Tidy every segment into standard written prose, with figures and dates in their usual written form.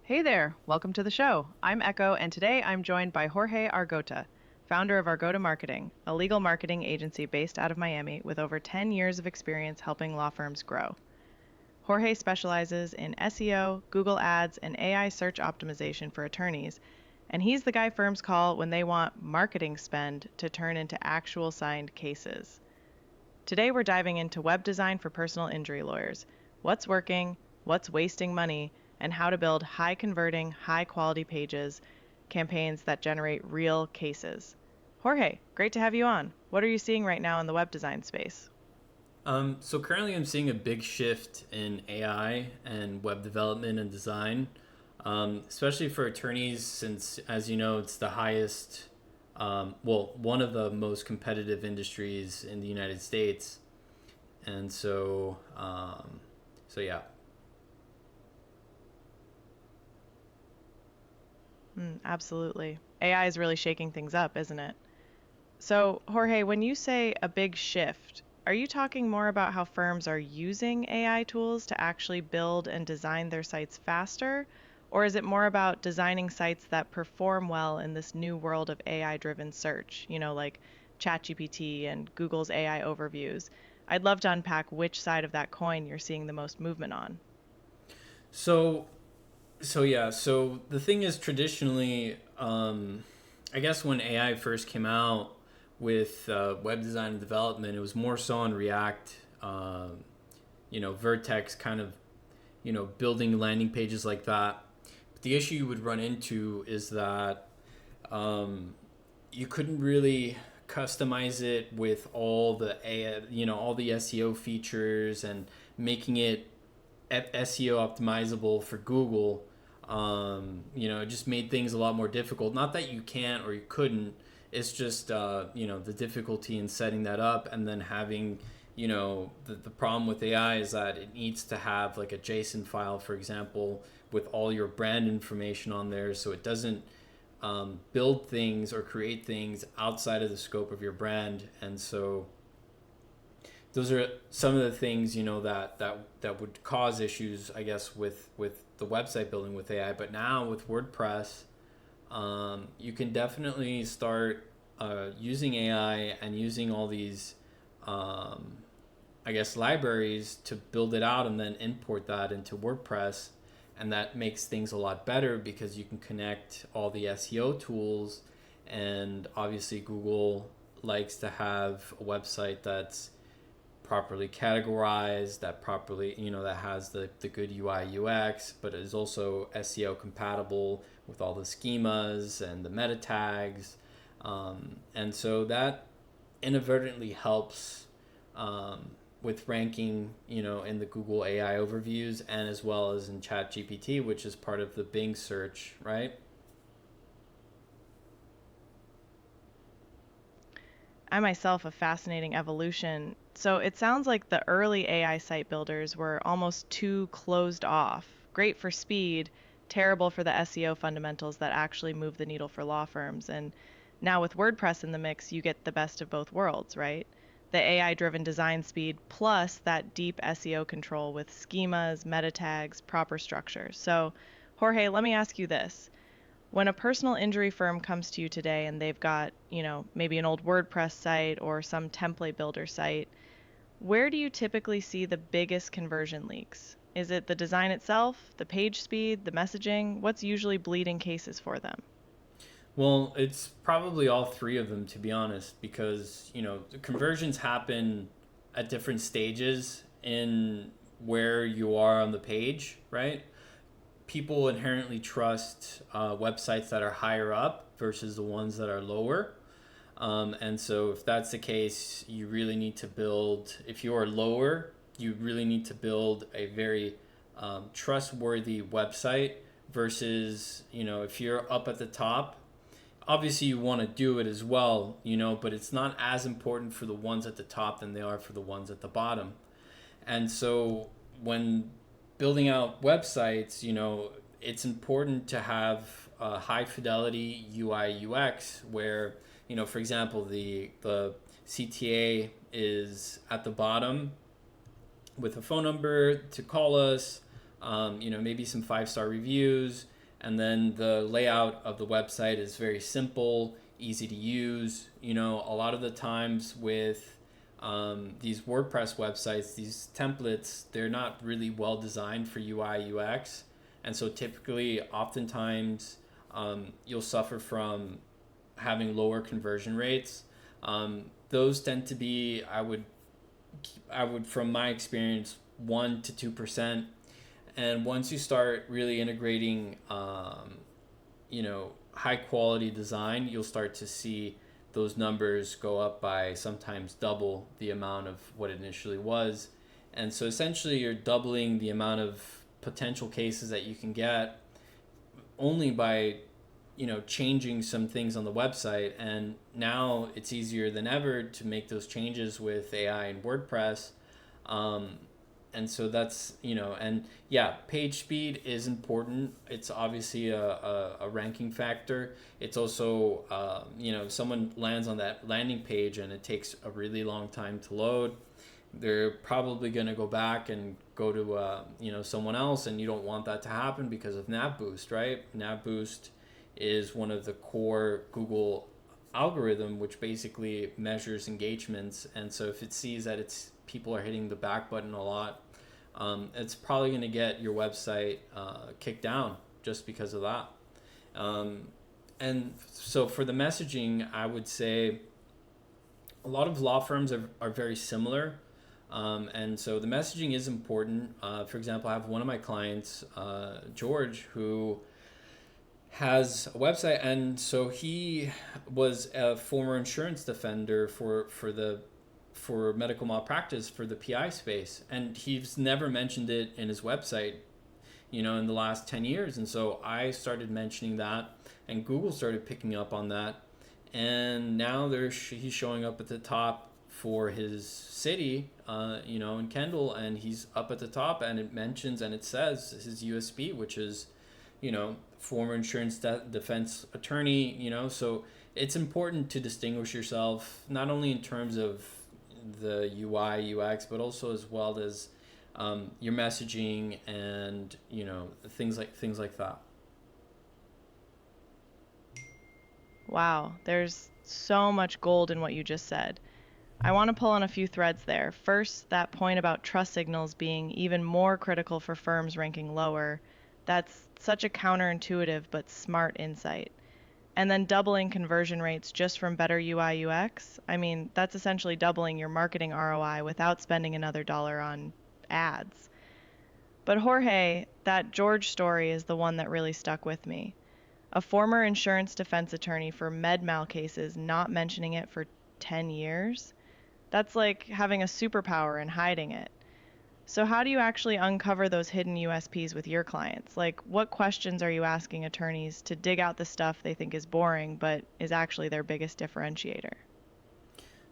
Hey there, welcome to the show. I'm Echo, and today I'm joined by Jorge Argota, founder of Argota Marketing, a legal marketing agency based out of Miami with over 10 years of experience helping law firms grow. Jorge specializes in SEO, Google Ads, and AI search optimization for attorneys, and he's the guy firms call when they want marketing spend to turn into actual signed cases. Today we're diving into web design for personal injury lawyers. What's working, what's wasting money, and how to build high converting, high quality pages, campaigns that generate real cases. Jorge, great to have you on. What are you seeing right now in the web design space? So currently I'm seeing a big shift in AI and web development and design, especially for attorneys, since, as you know, it's the highest, one of the most competitive industries in the United States. And so yeah. Absolutely. AI is really shaking things up, isn't it? So, Jorge, when you say a big shift, are you talking more about how firms are using AI tools to actually build and design their sites faster? Or is it more about designing sites that perform well in this new world of AI driven search, like ChatGPT and Google's AI overviews? I'd love to unpack which side of that coin you're seeing the most movement on. So so the thing is, traditionally, I guess when AI first came out with web design and development, it was more so on React, Vertex kind of, building landing pages like that. But the issue you would run into is that um, you couldn't really customize it with all the all the SEO features and making it SEO optimizable for Google. It just made things a lot more difficult. Not that you can't or you couldn't. It's just the difficulty in setting that up, and then having the problem with AI is that it needs to have like a JSON file, for example, with all your brand information on there, so it doesn't build things or create things outside of the scope of your brand. And so those are some of the things that would cause issues, I guess, with the website building with AI. But now with WordPress, you can definitely start using AI and using all these I guess libraries to build it out and then import that into WordPress. And that makes things a lot better because you can connect all the SEO tools. And obviously Google likes to have a website that's properly categorized, that properly, that has the good UI UX, but is also SEO compatible with all the schemas and the meta tags. And so that inadvertently helps with ranking, in the Google AI overviews, and as well as in ChatGPT, which is part of the Bing search, right? I myself a fascinating evolution. So it sounds like the early AI site builders were almost too closed off. Great for speed, terrible for the SEO fundamentals that actually move the needle for law firms. And now with WordPress in the mix, you get the best of both worlds, right? The AI driven design speed plus that deep SEO control with schemas, meta tags, proper structure. So, Jorge, let me ask you this. When a personal injury firm comes to you today and they've got, maybe an old WordPress site or some template builder site, where do you typically see the biggest conversion leaks? Is it the design itself, the page speed, the messaging? What's usually bleeding cases for them? Well, it's probably all three of them, to be honest, because the conversions happen at different stages in where you are on the page, right? People inherently trust websites that are higher up versus the ones that are lower. And so, if that's the case, you really need to build, if you are lower, you really need to build a very trustworthy website versus, if you're up at the top. Obviously, you want to do it as well, but it's not as important for the ones at the top than they are for the ones at the bottom. And so, when building out websites, it's important to have a high fidelity UI UX where, for example, the CTA is at the bottom with a phone number to call us, maybe some 5-star reviews, And then the layout of the website is very simple, easy to use. You know, a lot of the times with these WordPress websites, these templates, they're not really well designed for UI UX. And so typically, oftentimes, you'll suffer from having lower conversion rates. Those tend to be, I would, from my experience, 1 to 2%. And once you start really integrating, high quality design, you'll start to see those numbers go up by sometimes double the amount of what it initially was. And so essentially, you're doubling the amount of potential cases that you can get only by changing some things on the website. And now it's easier than ever to make those changes with AI and WordPress. And so that's, and yeah, page speed is important. It's obviously a ranking factor. It's also, someone lands on that landing page and it takes a really long time to load. They're probably going to go back and go to, someone else, and you don't want that to happen because of Nav Boost, right? Nav Boost is one of the core Google algorithm, which basically measures engagements. And so if it sees that people are hitting the back button a lot, it's probably going to get your website kicked down just because of that. And so for the messaging, I would say a lot of law firms are very similar. And so the messaging is important. For example, I have one of my clients, George, who has a website, and so he was a former insurance defender for medical malpractice for the PI space, and he's never mentioned it in his website, in the last 10 years. And so I started mentioning that, and Google started picking up on that, and now he's showing up at the top for his city, in Kendall, and he's up at the top, and it mentions and it says his USB, which is, former insurance defense attorney, so it's important to distinguish yourself, not only in terms of the UI, UX, but also as well as your messaging and, things like that. Wow, there's so much gold in what you just said. I want to pull on a few threads there. First, that point about trust signals being even more critical for firms ranking lower. That's such a counterintuitive but smart insight. And then doubling conversion rates just from better UI UX. I mean, that's essentially doubling your marketing ROI without spending another dollar on ads. But Jorge, that George story is the one that really stuck with me. A former insurance defense attorney for med mal cases not mentioning it for 10 years? That's like having a superpower and hiding it. So how do you actually uncover those hidden USPs with your clients? Like, what questions are you asking attorneys to dig out the stuff they think is boring but is actually their biggest differentiator?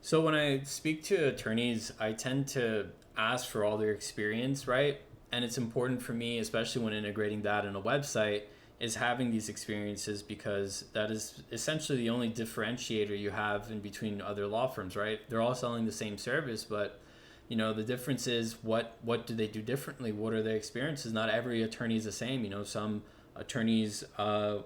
So when I speak to attorneys, I tend to ask for all their experience, right? And it's important for me, especially when integrating that in a website, is having these experiences, because that is essentially the only differentiator you have in between other law firms, right? They're all selling the same service, but the difference is what do they do differently? What are their experiences? Not every attorney is the same. Some attorneys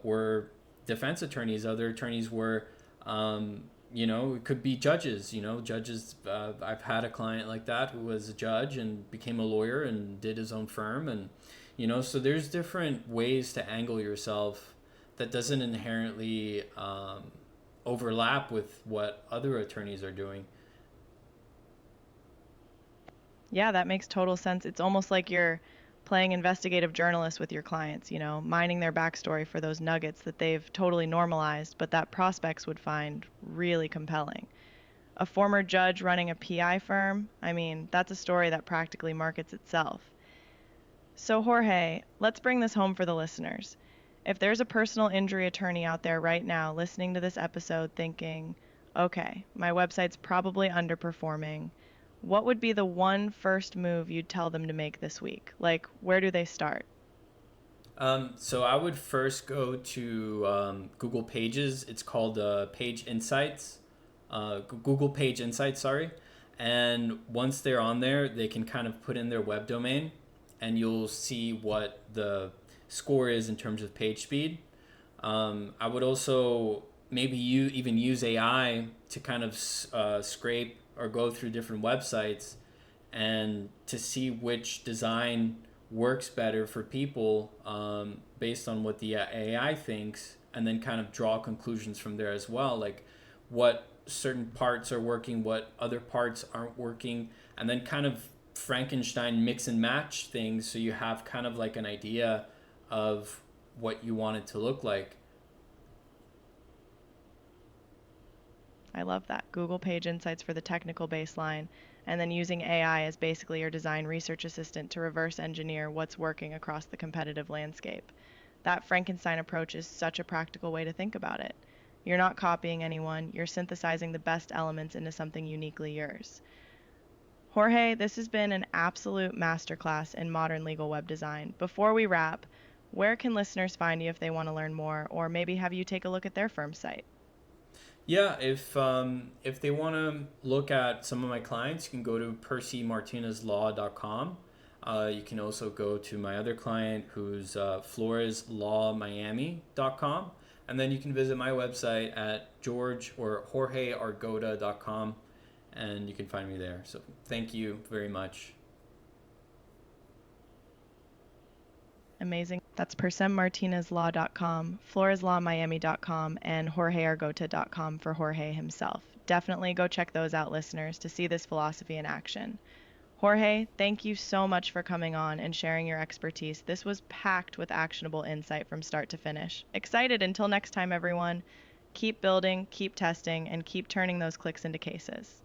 were defense attorneys. Other attorneys were, it could be judges. Judges. I've had a client like that who was a judge and became a lawyer and did his own firm. And, so there's different ways to angle yourself that doesn't inherently overlap with what other attorneys are doing. Yeah, that makes total sense. It's almost like you're playing investigative journalist with your clients, mining their backstory for those nuggets that they've totally normalized, but that prospects would find really compelling. A former judge running a PI firm, I mean, that's a story that practically markets itself. So, Jorge, let's bring this home for the listeners. If there's a personal injury attorney out there right now listening to this episode thinking, okay, my website's probably underperforming, what would be the one first move you'd tell them to make this week? Like, where do they start? So I would first go to Google Pages. It's called Page Insights, Google Page Insights, sorry. And once they're on there, they can kind of put in their web domain, and you'll see what the score is in terms of page speed. I would also maybe you even use AI to kind of scrape or go through different websites and to see which design works better for people based on what the AI thinks, and then kind of draw conclusions from there as well, like what certain parts are working, what other parts aren't working, and then kind of Frankenstein mix and match things so you have kind of like an idea of what you want it to look like. I love that. Google Page Insights for the technical baseline, and then using AI as basically your design research assistant to reverse engineer what's working across the competitive landscape. That Frankenstein approach is such a practical way to think about it. You're not copying anyone, you're synthesizing the best elements into something uniquely yours. Jorge, this has been an absolute masterclass in modern legal web design. Before we wrap, where can listeners find you if they want to learn more, or maybe have you take a look at their firm's site? Yeah, if they want to look at some of my clients, you can go to percymartinezlaw.com. You can also go to my other client, who's floreslawmiami.com. And then you can visit my website at jorgeargota.com, and you can find me there. So thank you very much. Amazing. That's persemmartinezlaw.com, floreslawmiami.com, and jorgeargota.com for Jorge himself. Definitely go check those out, listeners, to see this philosophy in action. Jorge, thank you so much for coming on and sharing your expertise. This was packed with actionable insight from start to finish. Excited until next time, everyone. Keep building, keep testing, and keep turning those clicks into cases.